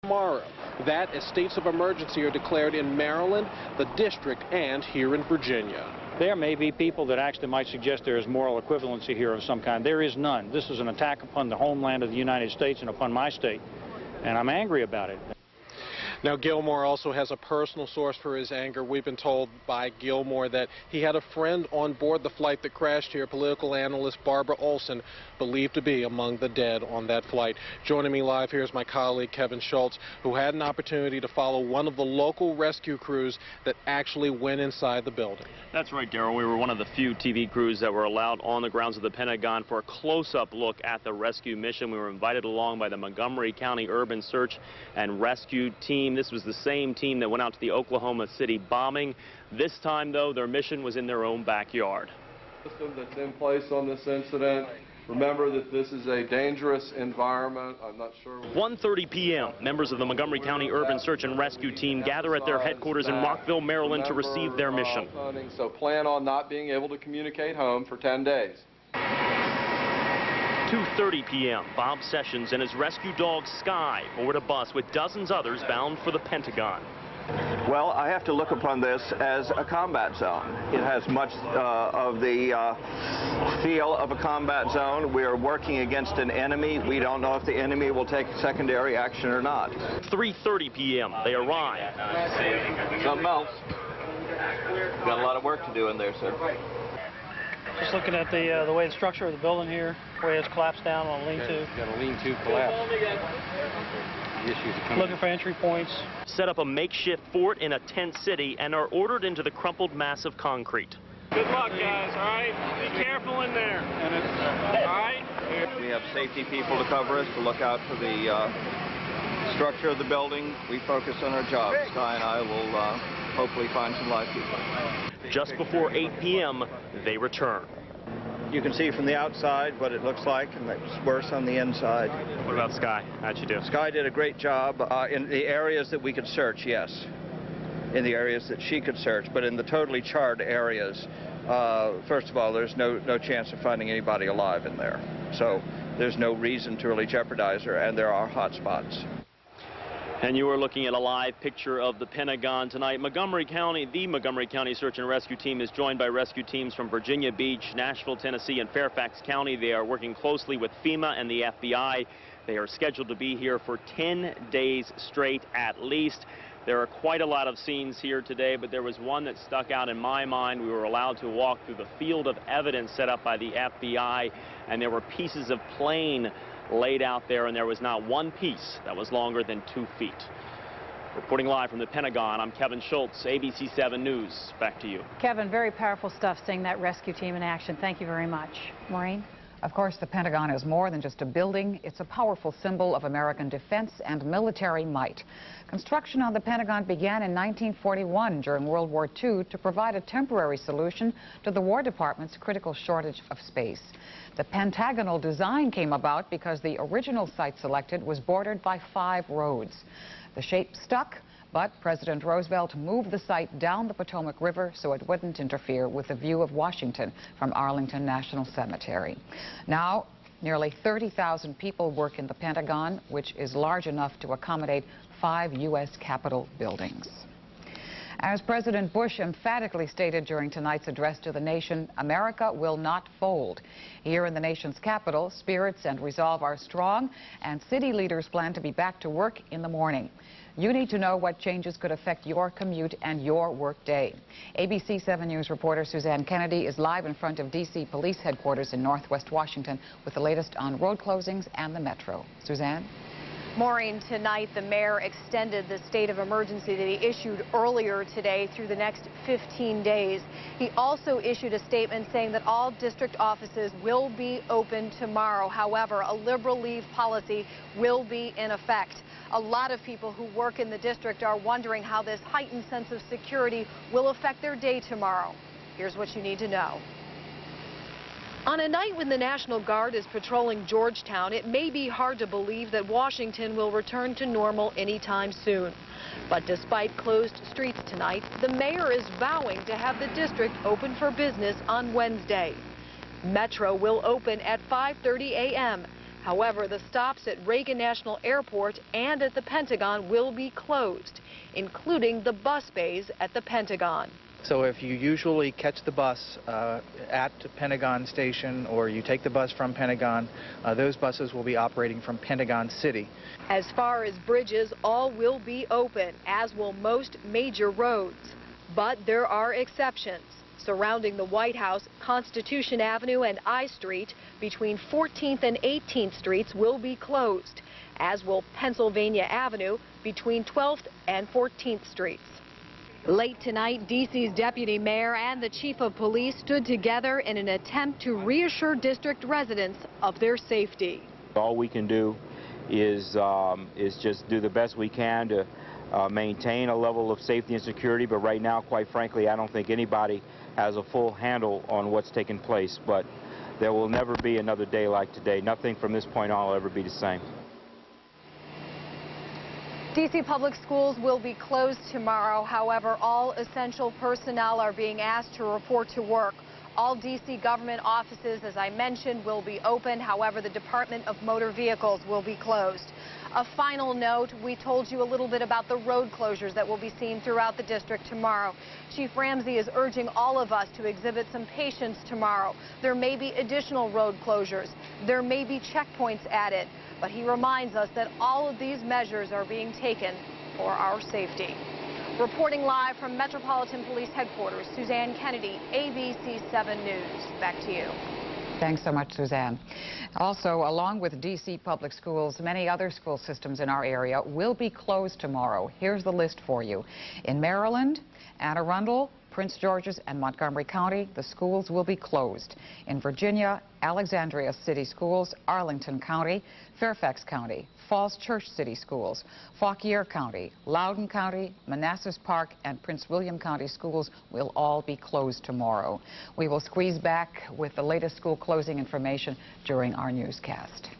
Tomorrow, that as states of emergency are declared in Maryland, the district, and here in Virginia. There may be people that actually might suggest there is moral equivalency here of some kind. There is none. This is an attack upon the homeland of the United States and upon my state, and I'm angry about it. Now, Gilmore also has a personal source for his anger. We've been told by Gilmore that he had a friend on board the flight that crashed here, political analyst Barbara Olson, believed to be among the dead on that flight. Joining me live here is my colleague Kevin Schultz, who had an opportunity to follow one of the local rescue crews that actually went inside the building. That's right, Daryl. We were one of the few TV crews that were allowed on the grounds of the Pentagon for a close-up look at the rescue mission. We were invited along by the Montgomery County Urban Search and Rescue Team. This was the same team that went out to the Oklahoma City bombing. This time, though, their mission was in their own backyard. System that's in place on this incident. Remember that this is a dangerous environment. I'm not sure. 1:30 p.m. Members of the Montgomery County Urban Search and Rescue Team gather at their headquarters in Rockville, Maryland to receive their mission. So plan on not being able to communicate home for 10 days. 2:30 p.m. Bob Sessions and his rescue dog Sky board a bus with dozens others bound for the Pentagon. Well, I have to look upon this as a combat zone. It has much of the feel of a combat zone. We are working against an enemy. We don't know if the enemy will take secondary action or not. 3:30 p.m. They arrive. Something else. Got a lot of work to do in there, sir. Just looking at the way the structure of the building here, the way it's collapsed down on a lean-to. Got a lean-to collapse. Looking for entry points. Set up a makeshift fort in a tent city and are ordered into the crumpled mass of concrete. Good luck, guys, all right? Be careful in there. All right? We have safety people to cover us, to look out for the structure of the building. We focus on our job. Sky and I will hopefully find some live people. Just before 8 p.m., they return. You can see from the outside what it looks like, and it's worse on the inside. What about Sky? How'd you do? Sky did a great job in the areas that we could search, yes. In the areas that she could search, but in the totally charred areas, first of all, there's no chance of finding anybody alive in there. So there's no reason to really jeopardize her, and there are hot spots. And you are looking at a live picture of the Pentagon tonight. The Montgomery County Search and Rescue Team is joined by rescue teams from Virginia Beach, Nashville, Tennessee, and Fairfax County. They are working closely with FEMA and the FBI. They are scheduled to be here for 10 days straight at least. There are quite a lot of scenes here today, but there was one that stuck out in my mind. We were allowed to walk through the field of evidence set up by the FBI, and there were pieces of plane laid out there, and there was not one piece that was longer than 2 feet. Reporting live from the Pentagon, I'm Kevin Schultz, ABC 7 News. Back to you. Kevin, very powerful stuff seeing that rescue team in action. Thank you very much. Maureen? Of course, the Pentagon is more than just a building. It's a powerful symbol of American defense and military might. Construction on the Pentagon began in 1941 during World War II to provide a temporary solution to the War Department's critical shortage of space. The pentagonal design came about because the original site selected was bordered by 5 roads. The shape stuck, but President Roosevelt moved the site down the Potomac River so it wouldn't interfere with the view of Washington from Arlington National Cemetery. Now, nearly 30,000 people work in the Pentagon, which is large enough to accommodate 5 U.S. Capitol buildings. As President Bush emphatically stated during tonight's address to the nation, America will not fold. Here in the nation's capital, spirits and resolve are strong, and city leaders plan to be back to work in the morning. You need to know what changes could affect your commute and your work day. ABC 7 News reporter Suzanne Kennedy is live in front of D.C. Police Headquarters in Northwest Washington with the latest on road closings and the metro. Suzanne? Maureen, tonight the mayor extended the state of emergency that he issued earlier today through the next 15 days. He also issued a statement saying that all district offices will be open tomorrow. However, a liberal leave policy will be in effect. A lot of people who work in the district are wondering how this heightened sense of security will affect their day tomorrow. Here's what you need to know. On a night when the National Guard is patrolling Georgetown, it may be hard to believe that Washington will return to normal anytime soon. But despite closed streets tonight, the mayor is vowing to have the district open for business on Wednesday. Metro will open at 5:30 a.m. However, the stops at Reagan National Airport and at the Pentagon will be closed, including the bus bays at the Pentagon. So if you usually catch the bus at Pentagon Station or you take the bus from Pentagon, those buses will be operating from Pentagon City. As far as bridges, all will be open, as will most major roads. But there are exceptions. Surrounding the White House, Constitution Avenue and I Street between 14th and 18th Streets will be closed, as will Pennsylvania Avenue between 12th and 14th Streets. Late tonight, D.C.'s deputy mayor and the chief of police stood together in an attempt to reassure district residents of their safety. All we can do is just do the best we can to maintain a level of safety and security, but right now, quite frankly, I don't think anybody has a full handle on what's taking place, but there will never be another day like today. Nothing from this point on will ever be the same. D.C. public schools will be closed tomorrow. However, all essential personnel are being asked to report to work. All D.C. government offices, as I mentioned, will be open. However, the Department of Motor Vehicles will be closed. A final note, we told you a little bit about the road closures that will be seen throughout the district tomorrow. Chief Ramsey is urging all of us to exhibit some patience tomorrow. There may be additional road closures. There may be checkpoints added. But he reminds us that all of these measures are being taken for our safety. Reporting live from Metropolitan Police Headquarters, Suzanne Kennedy, ABC 7 News. Back to you. Thanks so much, Suzanne. Also, along with D.C. public schools, many other school systems in our area will be closed tomorrow. Here's the list for you. In Maryland, Anne Arundel, Prince George's, and Montgomery County, the schools will be closed. In Virginia, Alexandria City Schools, Arlington County, Fairfax County, Falls Church City Schools, Fauquier County, Loudoun County, Manassas Park, and Prince William County schools will all be closed tomorrow. We will squeeze back with the latest school closing information during our newscast.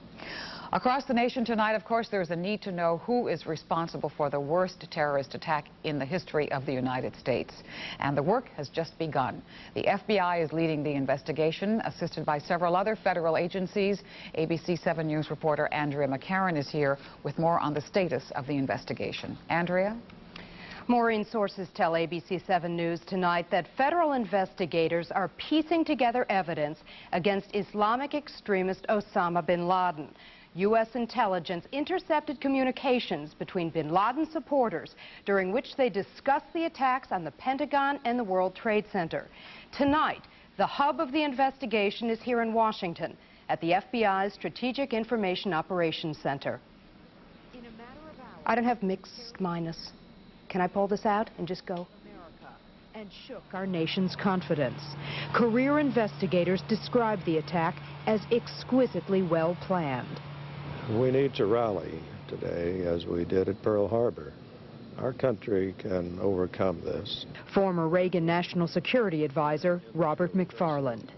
Across the nation tonight, of course, there's a need to know who is responsible for the worst terrorist attack in the history of the United States. And the work has just begun. The FBI is leading the investigation, assisted by several other federal agencies. ABC 7 News reporter Andrea McCarran is here with more on the status of the investigation. Andrea? Maureen, sources tell ABC 7 News tonight that federal investigators are piecing together evidence against Islamic extremist Osama bin Laden. U.S. intelligence intercepted communications between bin Laden supporters during which they discussed the attacks on the Pentagon and the World Trade Center. Tonight, the hub of the investigation is here in Washington at the FBI's Strategic Information Operations Center. I don't have mixed minus. Can I pull this out and just go? And shook our nation's confidence. Career investigators described the attack as exquisitely well planned. We need to rally today as we did at Pearl Harbor. Our country can overcome this. Former Reagan National Security Advisor Robert McFarland.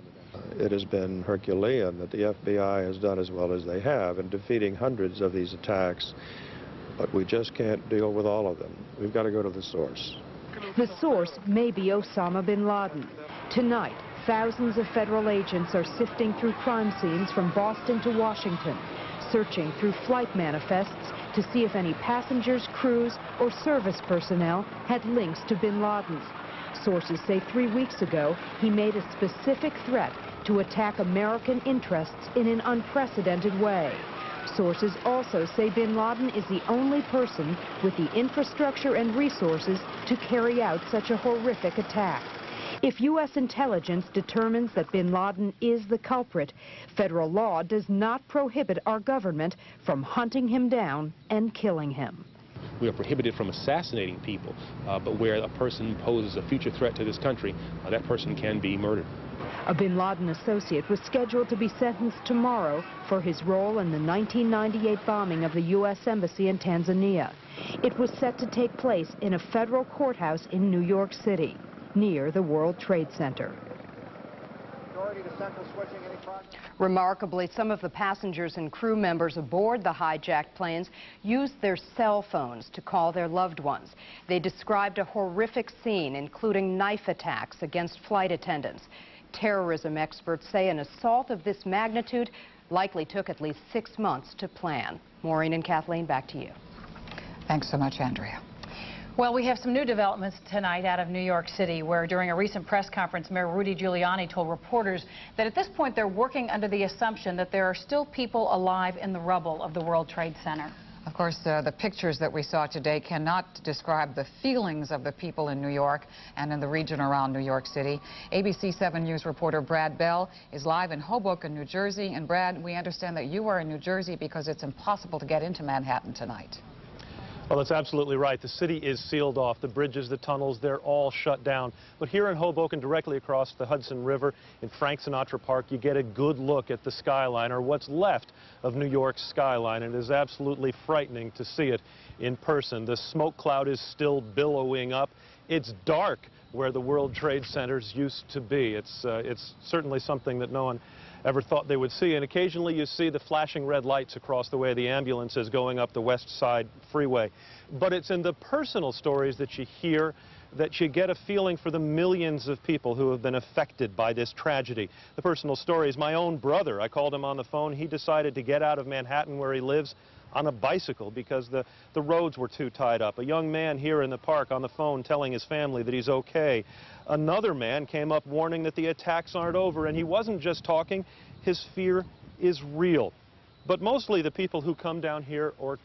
It has been Herculean that the FBI has done as well as they have in defeating hundreds of these attacks, but we just can't deal with all of them. We've got to go to the source. The source may be Osama bin Laden. Tonight, thousands of federal agents are sifting through crime scenes from Boston to Washington, searching through flight manifests to see if any passengers, crews, or service personnel had links to bin Laden's. Sources say 3 weeks ago he made a specific threat to attack American interests in an unprecedented way. Sources also say bin Laden is the only person with the infrastructure and resources to carry out such a horrific attack. If U.S. intelligence determines that bin Laden is the culprit, federal law does not prohibit our government from hunting him down and killing him. We are prohibited from assassinating people, but where a person poses a future threat to this country, that person can be murdered. A bin Laden associate was scheduled to be sentenced tomorrow for his role in the 1998 bombing of the U.S. Embassy in Tanzania. It was set to take place in a federal courthouse in New York City, near the World Trade Center. Remarkably, some of the passengers and crew members aboard the hijacked planes used their cell phones to call their loved ones. They described a horrific scene, including knife attacks against flight attendants. Terrorism experts say an assault of this magnitude likely took at least 6 months to plan. Maureen and Kathleen, back to you. Thanks so much, Andrea. Well, we have some new developments tonight out of New York City, where during a recent press conference, Mayor Rudy Giuliani told reporters that at this point they're working under the assumption that there are still people alive in the rubble of the World Trade Center. Of course, the pictures that we saw today cannot describe the feelings of the people in New York and in the region around New York City. ABC 7 News reporter Brad Bell is live in Hoboken, New Jersey. And Brad, we understand that you are in New Jersey because it's impossible to get into Manhattan tonight. Well, that's absolutely right. The city is sealed off. The bridges, the tunnels, they're all shut down. But here in Hoboken, directly across the Hudson River in Frank Sinatra Park, you get a good look at the skyline, or what's left of New York's skyline. It is absolutely frightening to see it in person. The smoke cloud is still billowing up. It's dark where the World Trade Centers used to be. It's certainly something that no one ever thought they would see. And occasionally you see the flashing red lights across the way, the ambulances going up the West Side Freeway. But it's in the personal stories that you hear that you get a feeling for the millions of people who have been affected by this tragedy. The personal stories, my own brother, I called him on the phone. He decided to get out of Manhattan where he lives on a bicycle because the roads were too tied up. A young man here in the park on the phone telling his family that he's okay. Another man came up warning that the attacks aren't over, and he wasn't just talking. His fear is real. But mostly the people who come down here are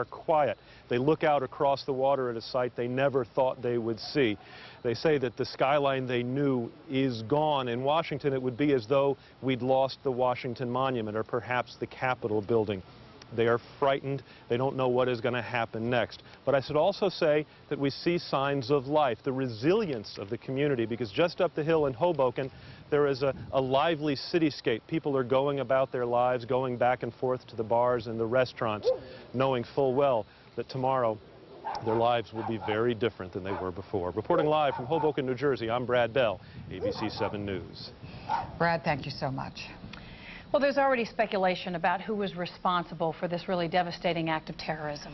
quiet. They look out across the water at a sight they never thought they would see. They say that the skyline they knew is gone. In Washington, it would be as though we'd lost the Washington Monument or perhaps the Capitol building. They are frightened. They don't know what is going to happen next. But I should also say that we see signs of life, the resilience of the community, because just up the hill in Hoboken, there is a lively cityscape. People are going about their lives, going back and forth to the bars and the restaurants, knowing full well that tomorrow their lives will be very different than they were before. Reporting live from Hoboken, New Jersey, I'm Brad Bell, ABC 7 News. Brad, thank you so much. Well, there's already speculation about who was responsible for this really devastating act of terrorism.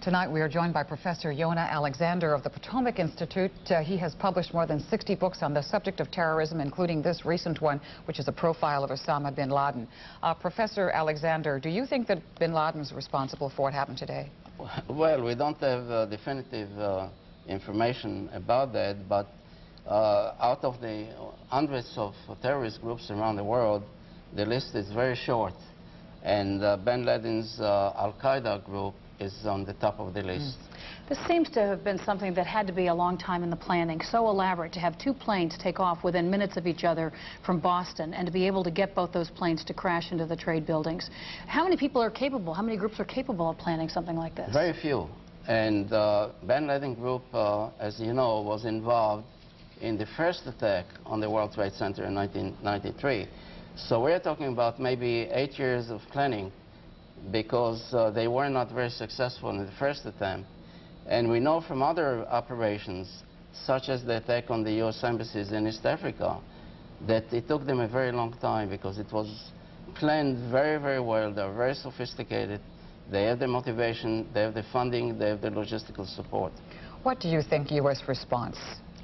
Tonight we are joined by Professor Yonah Alexander of the Potomac Institute. He has published more than 60 books on the subject of terrorism, including this recent one, which is a profile of Osama bin Laden. Professor Alexander, do you think that bin Laden was responsible for what happened today? Well, we don't have definitive information about that, but out of the hundreds of terrorist groups around the world, the list is very short, and bin Laden's Al-Qaeda group is on the top of the list. This seems to have been something that had to be a long time in the planning, so elaborate to have two planes take off within minutes of each other from Boston and to be able to get both those planes to crash into the trade buildings. How many people are capable, how many groups are capable of planning something like this? Very few. And bin Laden group, as you know, was involved in the first attack on the World Trade Center in 1993. So we're talking about maybe 8 years of planning, because they were not very successful in the first attempt. And we know from other operations, such as the attack on the U.S. embassies in East Africa, that it took them a very long time because it was planned very, very well. They're very sophisticated. They have the motivation, they have the funding, they have the logistical support. What do you think U.S. response,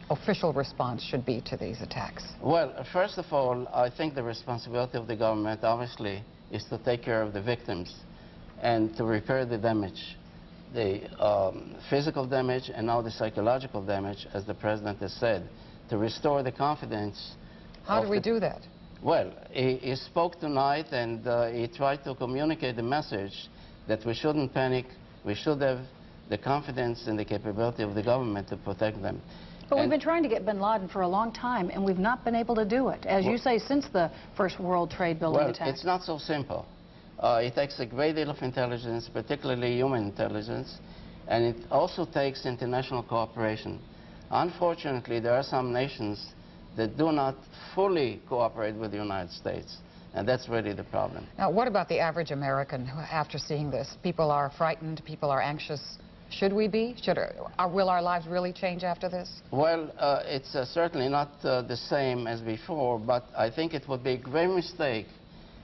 official response, should be to these attacks? Well, first of all, I think the responsibility of the government, obviously, is to take care of the victims and to repair the damage, the physical damage and now the psychological damage, as the President has said, to restore the confidence. How do we do that? Well, he spoke tonight, and he tried to communicate the message that we shouldn't panic, we should have the confidence and the capability of the government to protect them. But we've been trying to get bin Laden for a long time, and we've not been able to do it, as you say, since the first World Trade Building attack. Well, it's not so simple. It takes a great deal of intelligence, particularly human intelligence, and it also takes international cooperation. Unfortunately, there are some nations that do not fully cooperate with the United States, and that's really the problem. Now, what about the average American after seeing this? People are frightened, people are anxious. Should we be? Will our lives really change after this? Well, it's certainly not the same as before, but I think it would be a great mistake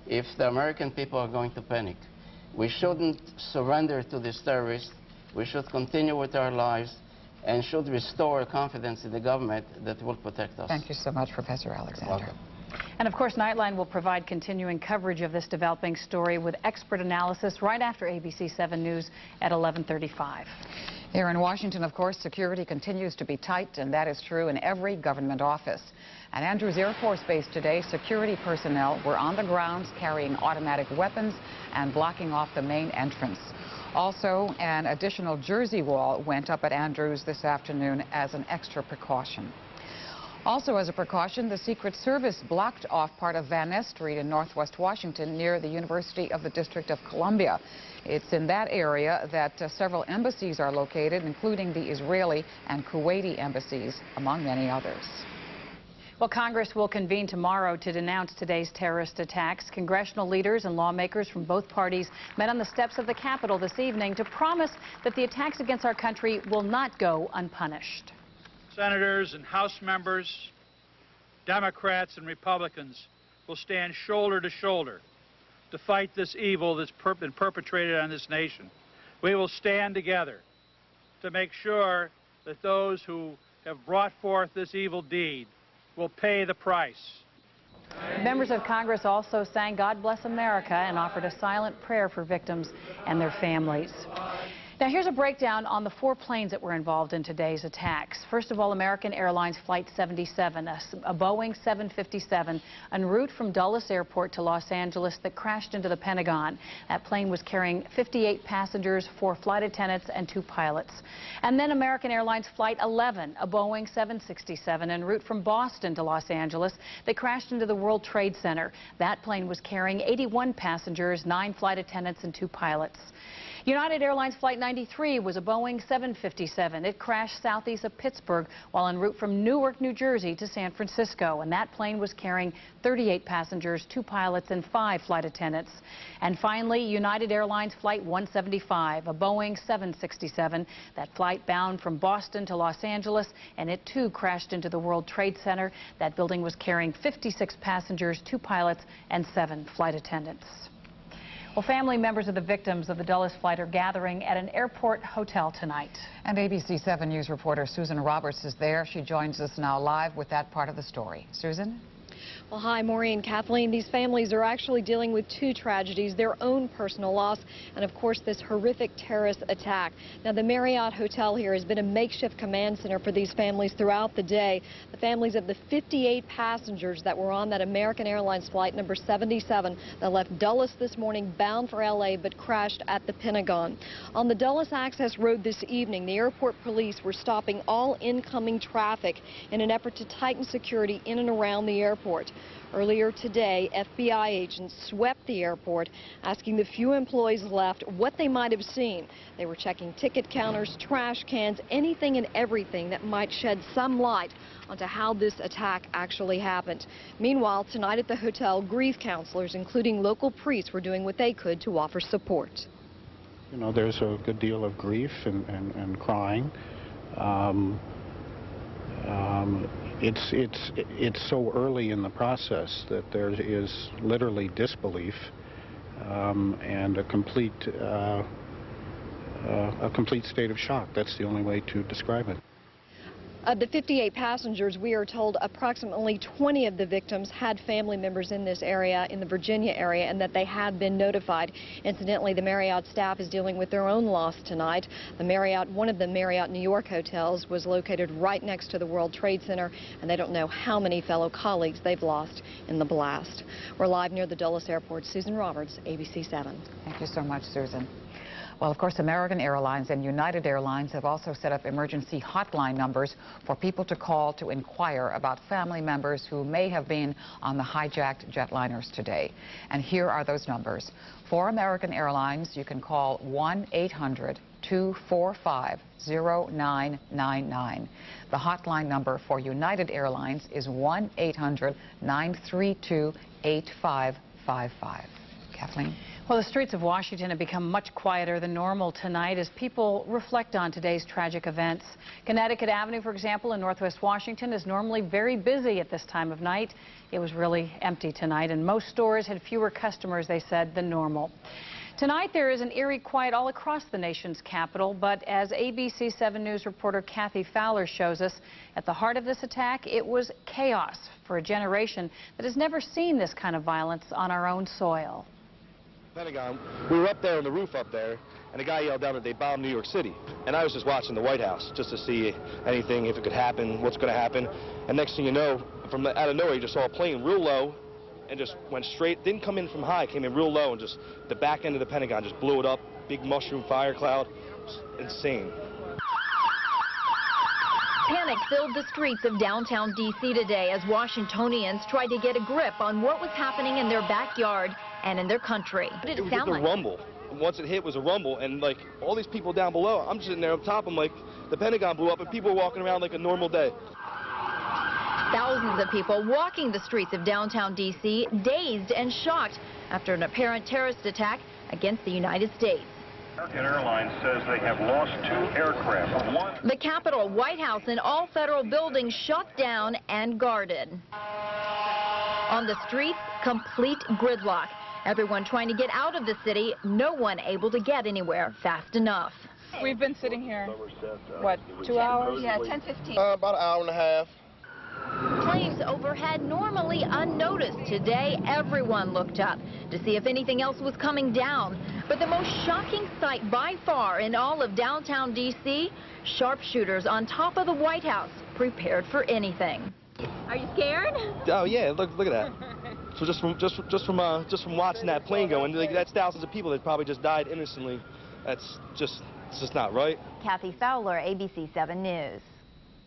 if the American people are going to panic. We shouldn't surrender to these terrorists. We should continue with our lives and should restore confidence in the government that will protect us. Thank you so much, Professor Alexander. Welcome. And of course, Nightline will provide continuing coverage of this developing story with expert analysis right after ABC 7 News at 11:35. Here in Washington, of course, security continues to be tight, and that is true in every government office. At Andrews Air Force Base today, security personnel were on the grounds carrying automatic weapons and blocking off the main entrance. Also, an additional Jersey wall went up at Andrews this afternoon as an extra precaution. Also as a precaution, the Secret Service blocked off part of Van Ness Street in northwest Washington near the University of the District of Columbia. It's in that area that several embassies are located, including the Israeli and Kuwaiti embassies, among many others. Well, Congress will convene tomorrow to denounce today's terrorist attacks. Congressional leaders and lawmakers from both parties met on the steps of the Capitol this evening to promise that the attacks against our country will not go unpunished. Senators and House members, Democrats and Republicans will stand shoulder to shoulder to fight this evil that's been perpetrated on this nation. We will stand together to make sure that those who have brought forth this evil deed will pay the price. Members of Congress also sang God Bless America and offered a silent prayer for victims and their families. Now, here's a breakdown on the 4 planes that were involved in today's attacks. First of all, American Airlines Flight 77, a Boeing 757, en route from Dulles Airport to Los Angeles that crashed into the Pentagon. That plane was carrying 58 passengers, 4 flight attendants, and 2 pilots. And then American Airlines Flight 11, a Boeing 767, en route from Boston to Los Angeles that crashed into the World Trade Center. That plane was carrying 81 passengers, 9 flight attendants, and 2 pilots. United Airlines Flight 93 was a Boeing 757. It crashed southeast of Pittsburgh while en route from Newark, New Jersey to San Francisco. And that plane was carrying 38 passengers, 2 pilots, and 5 flight attendants. And finally, United Airlines Flight 175, a Boeing 767. That flight bound from Boston to Los Angeles, and it too crashed into the World Trade Center. That building was carrying 56 passengers, 2 pilots, and 7 flight attendants. Well, family members of the victims of the Dulles flight are gathering at an airport hotel tonight. And ABC 7 News reporter Susan Roberts is there. She joins us now live with that part of the story. Susan? Well, hi, Maureen, Kathleen. These families are actually dealing with 2 tragedies, their own personal loss and, of course, this horrific terrorist attack. Now, the Marriott Hotel here has been a makeshift command center for these families throughout the day. The families of the 58 passengers that were on that American Airlines flight number 77 that left Dulles this morning bound for L.A. but crashed at the Pentagon. On the Dulles Access Road this evening, the airport police were stopping all incoming traffic in an effort to tighten security in and around the airport. Earlier today, FBI agents swept the airport, asking the few employees left what they might have seen. They were checking ticket counters, trash cans, anything and everything that might shed some light onto how this attack actually happened. Meanwhile, tonight at the hotel, grief counselors, including local priests, were doing what they could to offer support. You know, there's a good deal of grief and crying. It's so early in the process that there is literally disbelief and a complete state of shock. That's the only way to describe it. Of the 58 passengers, we are told approximately 20 of the victims had family members in this area, in the Virginia area, and that they had been notified. Incidentally, the Marriott staff is dealing with their own loss tonight. The Marriott, one of the Marriott New York hotels, was located right next to the World Trade Center, and they don't know how many fellow colleagues they've lost in the blast. We're live near the Dulles Airport. Susan Roberts, ABC 7. Thank you so much, Susan. Well, of course, American Airlines and United Airlines have also set up emergency hotline numbers for people to call to inquire about family members who may have been on the hijacked jetliners today. And here are those numbers. For American Airlines, you can call 1-800-245-0999. The hotline number for United Airlines is 1-800-932-8555. Kathleen? Well, the streets of Washington have become much quieter than normal tonight as people reflect on today's tragic events. Connecticut Avenue, for example, in Northwest Washington is normally very busy at this time of night. It was really empty tonight, and most stores had fewer customers, they said, than normal. Tonight, there is an eerie quiet all across the nation's capital, but as ABC 7 News reporter Kathy Fowler shows us, at the heart of this attack, it was chaos for a generation that has never seen this kind of violence on our own soil. Pentagon, we were up there on the roof up there, and a guy yelled down that they bombed New York City. And I was just watching the White House just to see anything, if it could happen, what's going to happen. And next thing you know, from out of nowhere, you just saw a plane real low and just went straight, didn't come in from high, came in real low, and just the back end of the Pentagon just blew it up. Big mushroom fire cloud. Insane. Panic filled the streets of downtown D.C. today as Washingtonians tried to get a grip on what was happening in their backyard and in their country. What did it sound like? It was just a rumble. Once it hit, it was a rumble, and like all these people down below, I'm sitting there up top, I'm like, the Pentagon blew up, and people were walking around like a normal day. Thousands of people walking the streets of downtown D.C., dazed and shocked after an apparent terrorist attack against the United States. American Airlines says they have lost 2 aircraft. The Capitol, White House, and all federal buildings shut down and guarded. On the streets, complete gridlock. Everyone trying to get out of the city, no one able to get anywhere fast enough. We've been sitting here, what, 2 hours? Yeah, 10-15. About an hour and a half. Planes overhead normally unnoticed. Today, everyone looked up to see if anything else was coming down. But the most shocking sight by far in all of downtown D.C., sharpshooters on top of the White House, prepared for anything. Are you scared? Oh yeah, look at that. So just from watching that plane going, like, that's thousands of people that probably just died innocently. It's just not right. Kathy Fowler, ABC 7 News.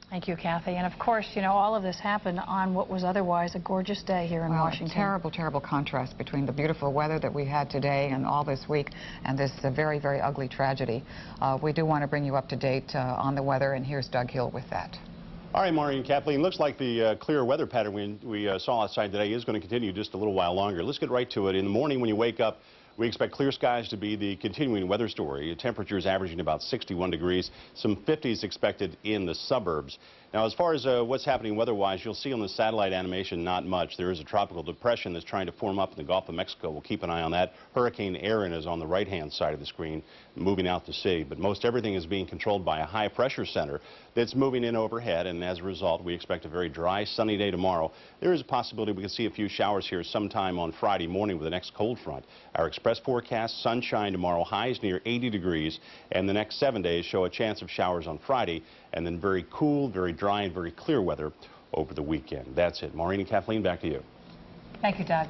Thank you, Kathy. And of course, you know, all of this happened on what was otherwise a gorgeous day here in Washington. Terrible, terrible contrast between the beautiful weather that we had today and all this week and this very, very ugly tragedy. We do want to bring you up to date on the weather, and here's Doug Hill with that. All right, Maureen, Kathleen, looks like the clear weather pattern we saw outside today is going to continue just a little while longer. Let's get right to it. In the morning when you wake up, we expect clear skies to be the continuing weather story. Temperatures averaging about 61 degrees, some 50s expected in the suburbs. Now, as far as what's happening weather-wise, you'll see on the satellite animation not much. There is a tropical depression that's trying to form up in the Gulf of Mexico. We'll keep an eye on that. Hurricane Erin is on the right-hand side of the screen, moving out to sea. But most everything is being controlled by a high-pressure center that's moving in overhead, and as a result, we expect a very dry, sunny day tomorrow. There is a possibility we can see a few showers here sometime on Friday morning with the next cold front. Our express forecast, sunshine tomorrow, highs near 80 degrees, and the next 7 days show a chance of showers on Friday, and then very cool, very dry, and very clear weather over the weekend. That's it. Maureen and Kathleen, back to you. Thank you, Doug.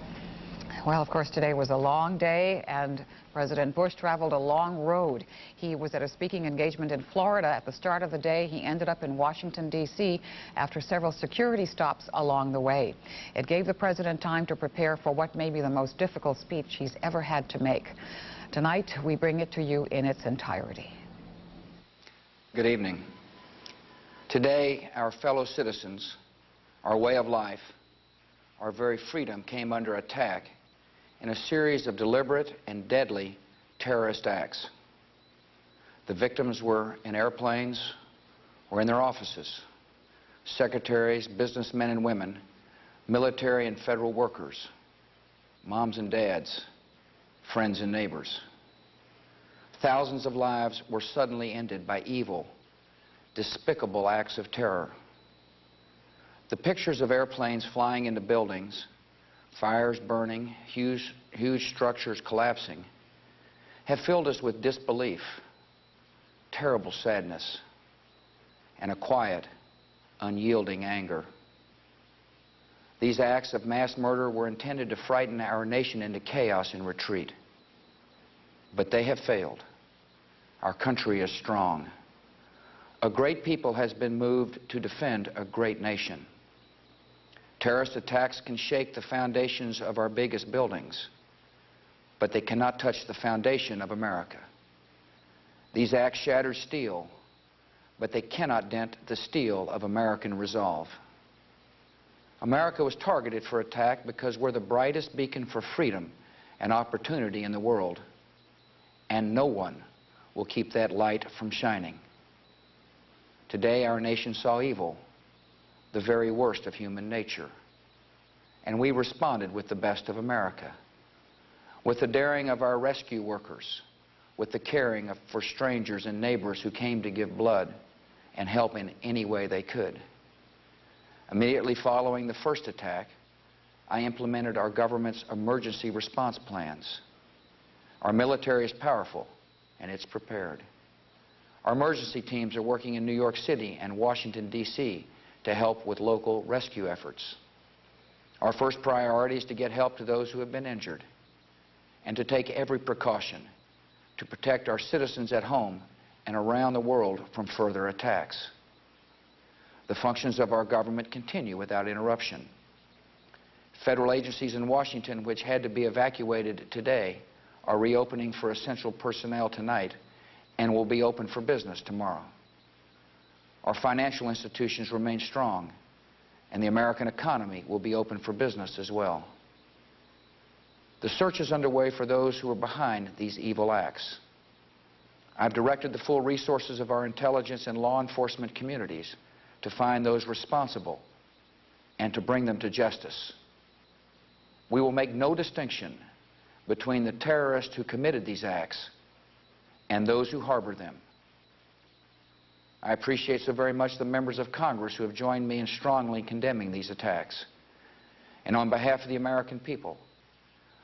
Well, of course, today was a long day, and President Bush traveled a long road. He was at a speaking engagement in Florida at the start of the day. He ended up in Washington, D.C. after several security stops along the way. It gave the president time to prepare for what may be the most difficult speech he's ever had to make. Tonight, we bring it to you in its entirety. Good evening. Today, our fellow citizens, our way of life, our very freedom came under attack in a series of deliberate and deadly terrorist acts. The victims were in airplanes or in their offices, secretaries, businessmen and women, military and federal workers, moms and dads, friends and neighbors. Thousands of lives were suddenly ended by evil, despicable acts of terror. The pictures of airplanes flying into buildings, fires burning, huge structures collapsing, have filled us with disbelief, terrible sadness, and a quiet, unyielding anger. These acts of mass murder were intended to frighten our nation into chaos and retreat. But they have failed. Our country is strong. A great people has been moved to defend a great nation. Terrorist attacks can shake the foundations of our biggest buildings, but they cannot touch the foundation of America. These acts shatter steel, but they cannot dent the steel of American resolve. America was targeted for attack because we're the brightest beacon for freedom and opportunity in the world, and no one will keep that light from shining. Today, our nation saw evil, the very worst of human nature, and we responded with the best of America. with the daring of our rescue workers, with the caring for strangers and neighbors who came to give blood and help in any way they could. Immediately following the first attack, I implemented our government's emergency response plans. Our military is powerful, and it's prepared. Our emergency teams are working in New York City and Washington, D.C. to help with local rescue efforts. Our first priority is to get help to those who have been injured and to take every precaution to protect our citizens at home and around the world from further attacks. The functions of our government continue without interruption. Federal agencies in Washington which had to be evacuated today are reopening for essential personnel tonight and will be open for business tomorrow. Our financial institutions remain strong, and the American economy will be open for business as well. The search is underway for those who are behind these evil acts. I've directed the full resources of our intelligence and law enforcement communities to find those responsible and to bring them to justice. We will make no distinction between the terrorists who committed these acts and those who harbor them. I appreciate so very much the members of Congress who have joined me in strongly condemning these attacks. And on behalf of the American people,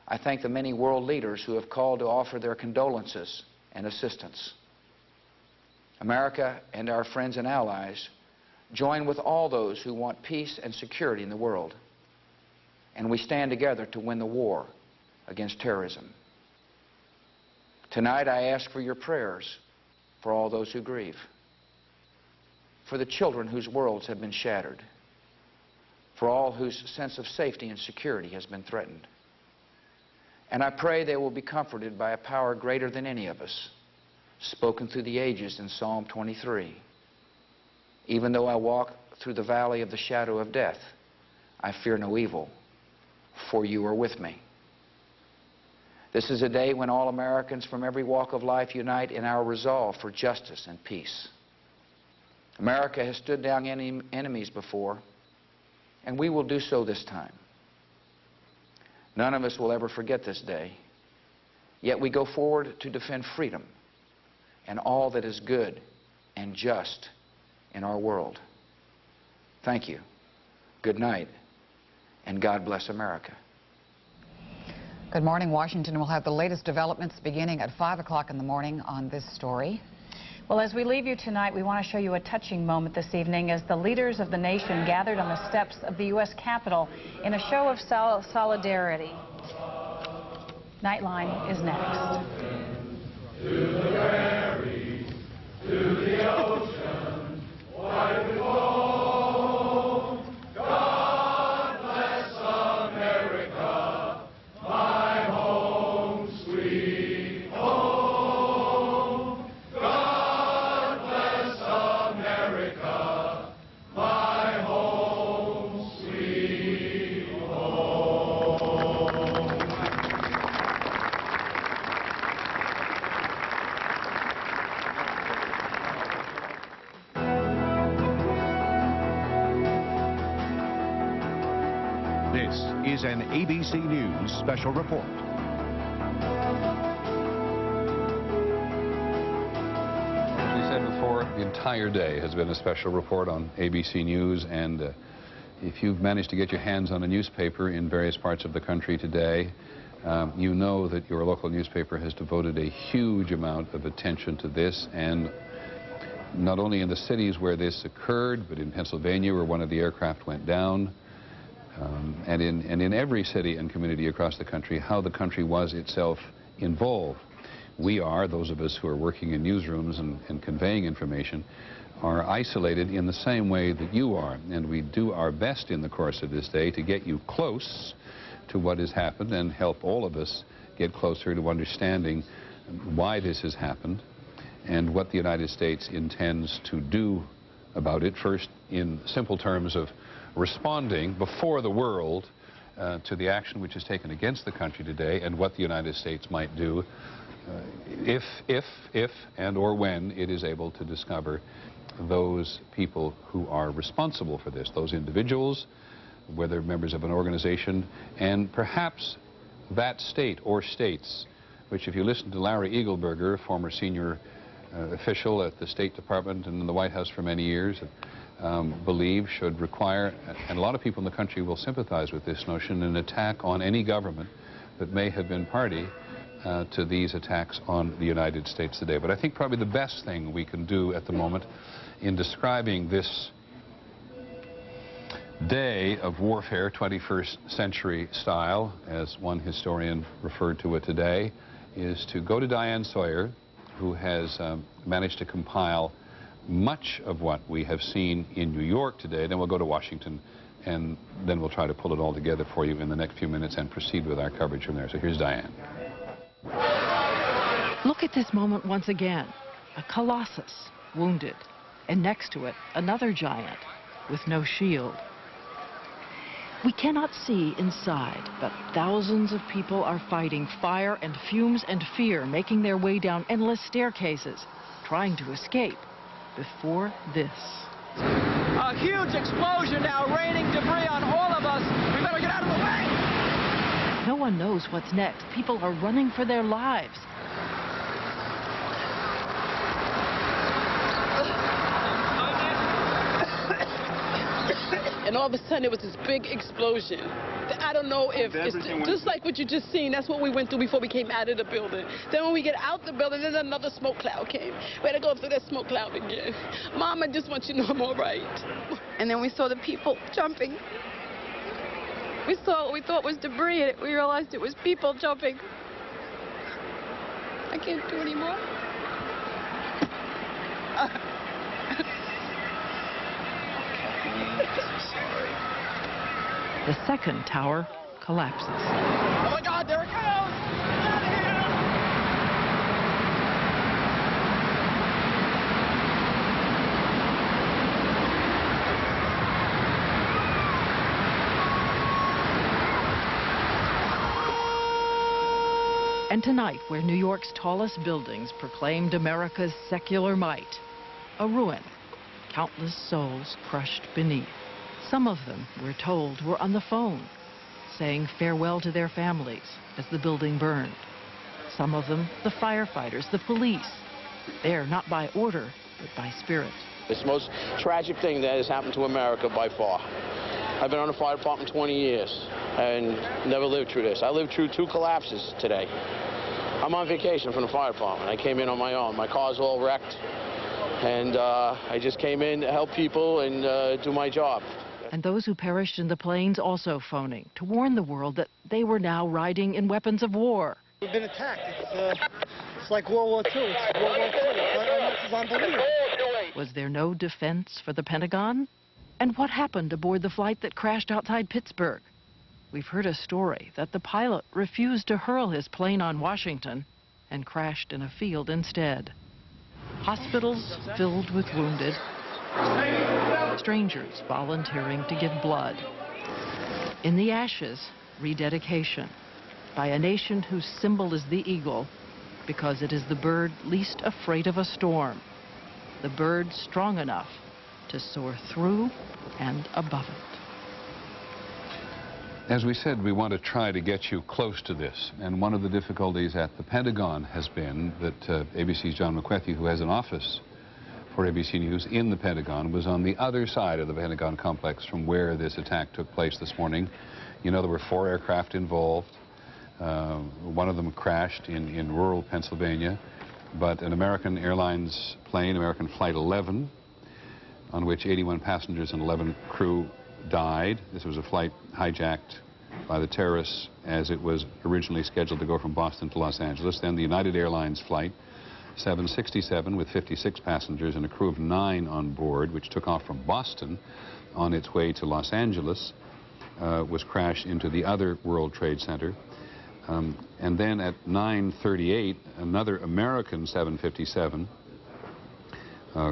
I thank the many world leaders who have called to offer their condolences and assistance. America and our friends and allies join with all those who want peace and security in the world, and we stand together to win the war against terrorism. Tonight I ask for your prayers for all those who grieve, for the children whose worlds have been shattered, for all whose sense of safety and security has been threatened. And I pray they will be comforted by a power greater than any of us, spoken through the ages in Psalm 23. Even though I walk through the valley of the shadow of death, I fear no evil, for you are with me. This is a day when all Americans from every walk of life unite in our resolve for justice and peace. America has stood down enemies before, and we will do so this time. None of us will ever forget this day, yet we go forward to defend freedom and all that is good and just in our world. Thank you. Good night, and God bless America. Good morning. Washington will have the latest developments beginning at 5 o'clock in the morning on this story. Well, as we leave you tonight, we want to show you a touching moment this evening as the leaders of the nation gathered on the steps of the U.S. Capitol in a show of solidarity. Nightline is next. To the prairies, to the ocean, wide with home. God bless America, my home, sweet home. God bless America, my home, sweet home. This is an ABC News special report. As we said before, the entire day has been a special report on ABC News, and if you've managed to get your hands on a newspaper in various parts of the country today, you know that your local newspaper has devoted a huge amount of attention to this, and not only in the cities where this occurred, but in Pennsylvania where one of the aircraft went down, and in every city and community across the country, how the country was itself involved. We are, those of us who are working in newsrooms and conveying information, are isolated in the same way that you are, and we do our best in the course of this day to get you close to what has happened and help all of us get closer to understanding why this has happened and what the United States intends to do about it. First, in simple terms of responding before the world to the action which is taken against the country today, and what the United States might do if and or when it is able to discover those people who are responsible for this, those individuals, whether members of an organization, and perhaps that state or states, which if you listen to Larry Eagleburger, former senior official at the State Department and in the White House for many years, believe should require, and a lot of people in the country will sympathize with this notion, an attack on any government that may have been party to these attacks on the United States today. But I think probably the best thing we can do at the moment in describing this day of warfare, 21st century style, as one historian referred to it today, is to go to Diane Sawyer, who has managed to compile much of what we have seen in New York today. Then we'll go to Washington, and then we'll try to pull it all together for you in the next few minutes and proceed with our coverage from there. So here's Diane. Look at this moment once again. A colossus, wounded, and next to it, another giant with no shield. We cannot see inside, but thousands of people are fighting fire and fumes and fear, making their way down endless staircases, trying to escape before this. A huge explosion now, raining debris on all of us. We better get out of the way. No one knows what's next. People are running for their lives. And all of a sudden, it was this big explosion. I don't know if it's just like what you just seen. That's what we went through before we came out of the building. Then when we get out the building, then another smoke cloud came. We had to go through that smoke cloud again. Mom, I just want you to know I'm all right. And then we saw the people jumping. We saw what we thought was debris, and we realized it was people jumping. I can't do anymore. Sorry. The second tower collapses. Oh my God, there it goes! And tonight, where New York's tallest buildings proclaimed America's secular might, a ruin, countless souls crushed beneath. Some of them, we're told, were on the phone, saying farewell to their families as the building burned. Some of them, the firefighters, the police, there not by order, but by spirit. It's the most tragic thing that has happened to America by far. I've been on the fire department 20 years and never lived through this. I lived through 2 collapses today. I'm on vacation from the fire department. I came in on my own. My car's all wrecked, and I just came in to help people and do my job. And those who perished in the planes also phoning to warn the world that they were now riding in weapons of war. We've been attacked. It's like World War II. It's World War II. It's unbelievable. Was there no defense for the Pentagon? And what happened aboard the flight that crashed outside Pittsburgh? We've heard a story that the pilot refused to hurl his plane on Washington and crashed in a field instead. Hospitals filled with wounded, strangers volunteering to give blood. In the ashes, rededication by a nation whose symbol is the eagle, because it is the bird least afraid of a storm, the bird strong enough to soar through and above it. As we said, we want to try to get you close to this, and one of the difficulties at the Pentagon has been that ABC's John McWethy, who has an office for ABC News in the Pentagon, was on the other side of the Pentagon complex from where this attack took place this morning. You know, there were 4 aircraft involved. One of them crashed in rural Pennsylvania, but an American Airlines plane, American Flight 11, on which 81 passengers and 11 crew died. This was a flight hijacked by the terrorists as it was originally scheduled to go from Boston to Los Angeles. Then the United Airlines flight 767 with 56 passengers and a crew of 9 on board, which took off from Boston on its way to Los Angeles, was crashed into the other World Trade Center. And then at 9:38, another American 757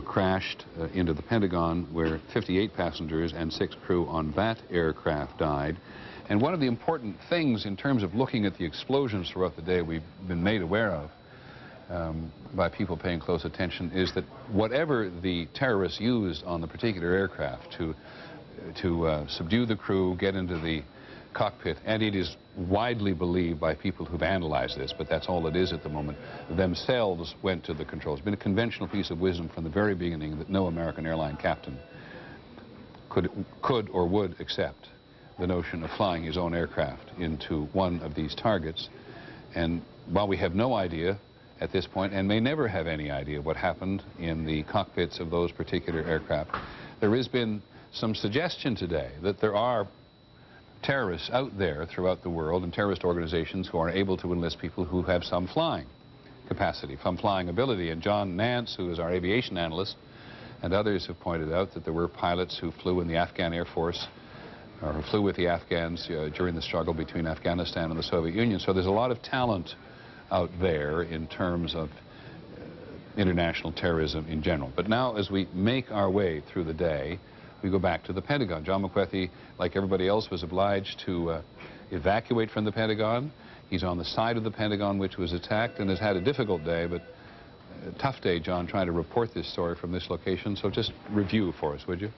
crashed into the Pentagon, where 58 passengers and 6 crew on that aircraft died. And one of the important things in terms of looking at the explosions throughout the day we've been made aware of by people paying close attention is that whatever the terrorists used on the particular aircraft to subdue the crew, get into the cockpit, and it is widely believed by people who've analyzed this, but that's all it is at the moment, themselves went to the controls. It's been a conventional piece of wisdom from the very beginning that no American airline captain could or would accept the notion of flying his own aircraft into one of these targets. And while we have no idea at this point, and may never have any idea what happened in the cockpits of those particular aircraft, there has been some suggestion today that there are terrorists out there throughout the world and terrorist organizations who are able to enlist people who have some flying capacity, some flying ability. And John Nance, who is our aviation analyst, and others have pointed out that there were pilots who flew in the Afghan Air Force or who flew with the Afghans during the struggle between Afghanistan and the Soviet Union. So there's a lot of talent out there in terms of international terrorism in general. But now, as we make our way through the day, we go back to the Pentagon. John McWethy, like everybody else, was obliged to evacuate from the Pentagon. He's on the side of the Pentagon which was attacked and has had a difficult day, but a tough day, John, trying to report this story from this location. So just review for us, would you?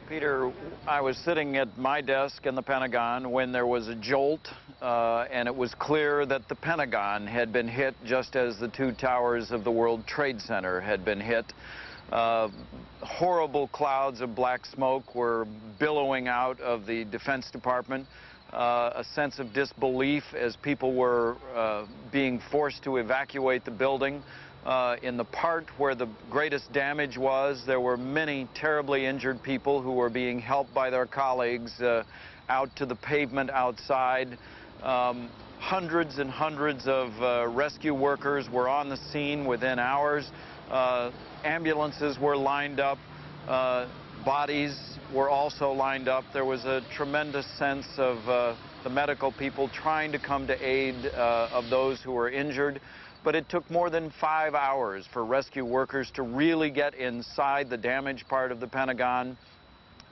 Peter, I was sitting at my desk in the Pentagon when there was a jolt, and it was clear that the Pentagon had been hit just as the two towers of the World Trade Center had been hit. Horrible clouds of black smoke were billowing out of the Defense Department. A sense of disbelief as people were being forced to evacuate the building. In the part where the greatest damage was, there were many terribly injured people who were being helped by their colleagues out to the pavement outside. Hundreds and hundreds of rescue workers were on the scene within hours. Ambulances were lined up. Bodies were also lined up. There was a tremendous sense of the medical people trying to come to aid of those who were injured. But it took more than 5 hours for rescue workers to really get inside the damaged part of the Pentagon.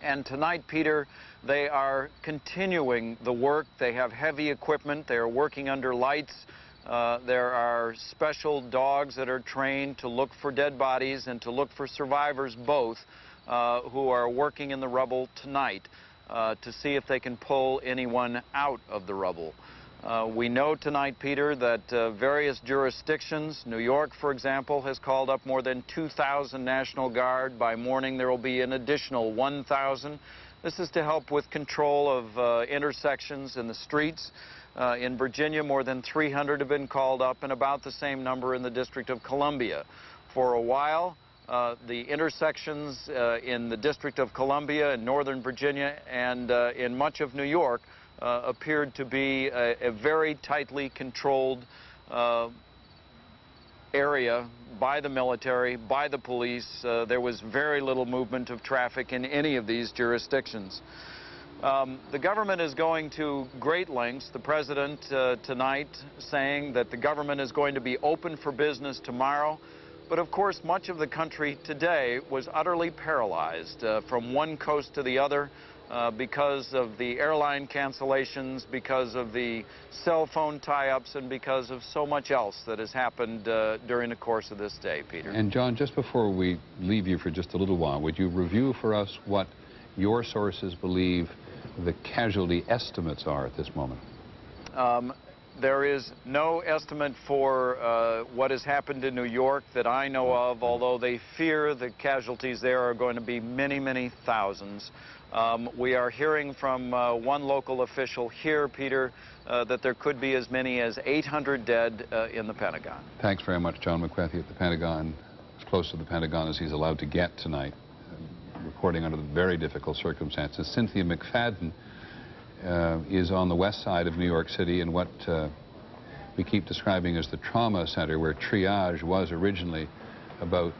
And tonight, Peter, they are continuing the work. They have heavy equipment. They are working under lights. There are special dogs that are trained to look for dead bodies and to look for survivors both, who are working in the rubble tonight to see if they can pull anyone out of the rubble. We know tonight, Peter, that various jurisdictions, New York, for example, has called up more than 2,000 National Guard. By morning, there will be an additional 1,000. This is to help with control of intersections in the streets. In Virginia, more than 300 have been called up, and about the same number in the District of Columbia. For a while, the intersections in the District of Columbia in northern Virginia and in much of New York appeared to be a very tightly controlled area by the military, by the police. There was very little movement of traffic in any of these jurisdictions. The government is going to great lengths. The president tonight saying that the government is going to be open for business tomorrow. But of course, much of the country today was utterly paralyzed from one coast to the other. Because of the airline cancellations, because of the cell phone tie-ups, and because of so much else that has happened during the course of this day, Peter. And John, just before we leave you for just a little while, would you review for us what your sources believe the casualty estimates are at this moment? There is no estimate for what has happened in New York that I know of, although they fear the casualties there are going to be many, many thousands. We are hearing from one local official here, Peter, that there could be as many as 800 dead in the Pentagon. Thanks very much, John McWethy at the Pentagon, as close to the Pentagon as he's allowed to get tonight, reporting under very difficult circumstances. Cynthia McFadden is on the west side of New York City in what we keep describing as the trauma center, where triage was originally about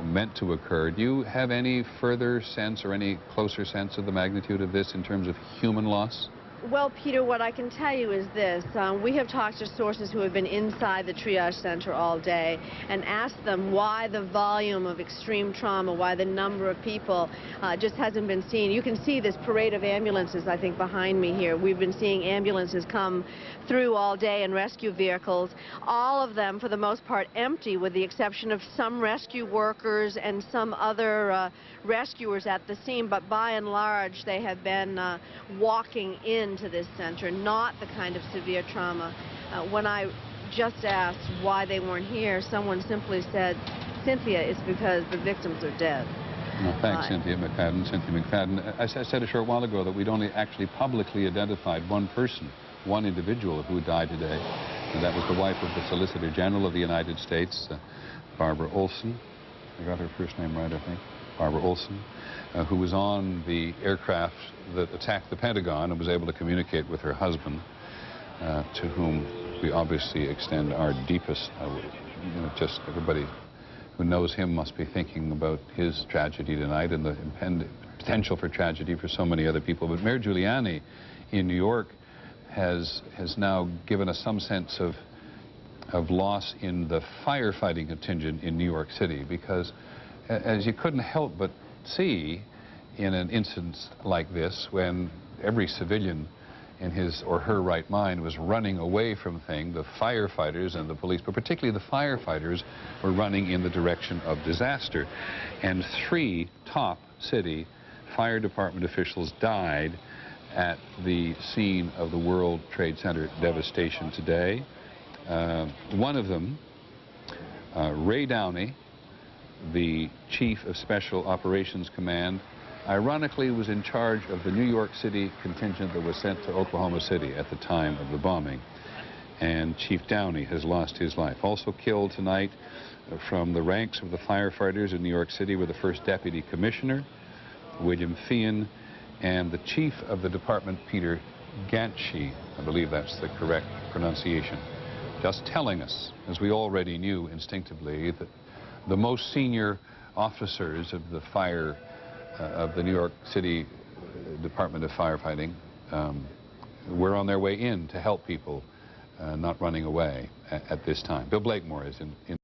meant to occur. Do you have any further sense or any closer sense of the magnitude of this in terms of human loss? Well, Peter, what I can tell you is this. We have talked to sources who have been inside the triage center all day and asked them why the volume of extreme trauma, why the number of people just hasn't been seen. You can see this parade of ambulances, I think, behind me here. We've been seeing ambulances come through all day and rescue vehicles. All of them, for the most part, empty, with the exception of some rescue workers and some other rescuers at the scene. But by and large, they have been walking into this center, not the kind of severe trauma. When I just asked why they weren't here, someone simply said, Cynthia, it's because the victims are dead. Well, thanks, Cynthia McFadden. I said a short while ago that we'd only actually publicly identified one person, one individual who died today, and that was the wife of the Solicitor General of the United States, Barbara Olson. I got her first name right, I think. Barbara Olson, who was on the aircraft that attacked the Pentagon and was able to communicate with her husband, to whom we obviously extend our deepest, just everybody who knows him must be thinking about his tragedy tonight and the potential for tragedy for so many other people. But Mayor Giuliani in New York has now given us some sense of loss in the firefighting contingent in New York City, because as you couldn't help but see in an instance like this, when every civilian in his or her right mind was running away from things, the firefighters and the police, but particularly the firefighters, were running in the direction of disaster. And 3 top city fire department officials died at the scene of the World Trade Center devastation today. One of them, Ray Downey, the Chief of Special Operations Command, ironically was in charge of the New York City contingent that was sent to Oklahoma City at the time of the bombing. And Chief Downey has lost his life. Also killed tonight from the ranks of the firefighters in New York City were the first Deputy Commissioner, William Feehan, and the Chief of the Department, Peter Ganchi. I believe that's the correct pronunciation. Just telling us, as we already knew instinctively, that the most senior officers of the fire of the New York City Department of Firefighting were on their way in to help people not running away at this time. Bill Blakemore is in